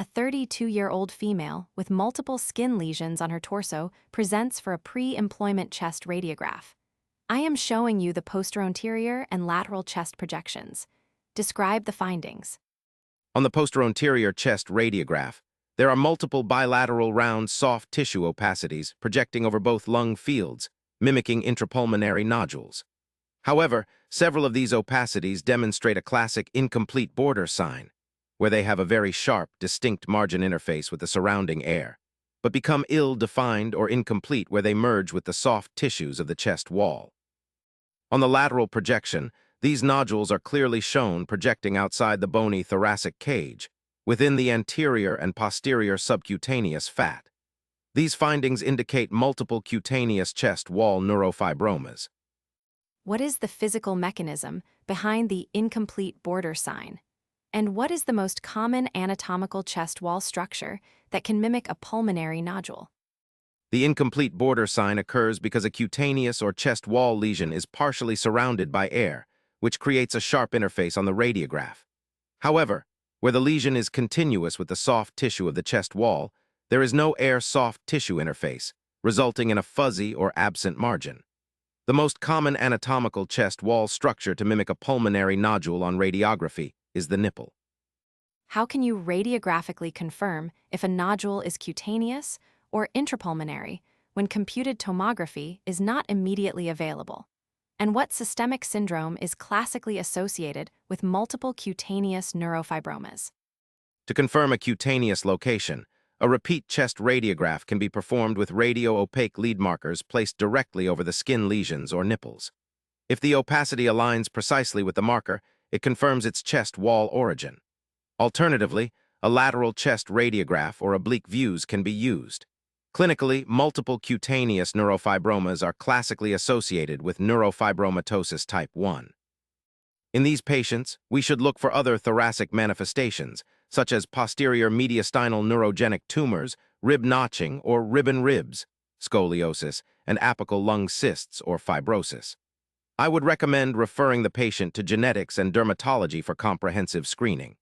A 32-year-old female with multiple skin lesions on her torso presents for a pre-employment chest radiograph. I am showing you the posteroanterior and lateral chest projections. Describe the findings. On the posteroanterior chest radiograph, there are multiple bilateral round soft tissue opacities projecting over both lung fields, mimicking intrapulmonary nodules. However, several of these opacities demonstrate a classic incomplete border sign, where they have a very sharp, distinct margin interface with the surrounding air, but become ill-defined or incomplete where they merge with the soft tissues of the chest wall. On the lateral projection, these nodules are clearly shown projecting outside the bony thoracic cage, within the anterior and posterior subcutaneous fat. These findings indicate multiple cutaneous chest wall neurofibromas. What is the physical mechanism behind the incomplete border sign? And what is the most common anatomical chest wall structure that can mimic a pulmonary nodule? The incomplete border sign occurs because a cutaneous or chest wall lesion is partially surrounded by air, which creates a sharp interface on the radiograph. However, where the lesion is continuous with the soft tissue of the chest wall, there is no air-soft tissue interface, resulting in a fuzzy or absent margin. The most common anatomical chest wall structure to mimic a pulmonary nodule on radiography is the nipple. How can you radiographically confirm if a nodule is cutaneous or intrapulmonary when computed tomography is not immediately available? And what systemic syndrome is classically associated with multiple cutaneous neurofibromas? To confirm a cutaneous location, a repeat chest radiograph can be performed with radio-opaque lead markers placed directly over the skin lesions or nipples. If the opacity aligns precisely with the marker, it confirms its chest wall origin. Alternatively, a lateral chest radiograph or oblique views can be used. Clinically, multiple cutaneous neurofibromas are classically associated with neurofibromatosis type 1. In these patients, we should look for other thoracic manifestations, such as posterior mediastinal neurogenic tumors, rib notching or ribbon ribs, scoliosis, and apical lung cysts or fibrosis. I would recommend referring the patient to genetics and dermatology for comprehensive screening.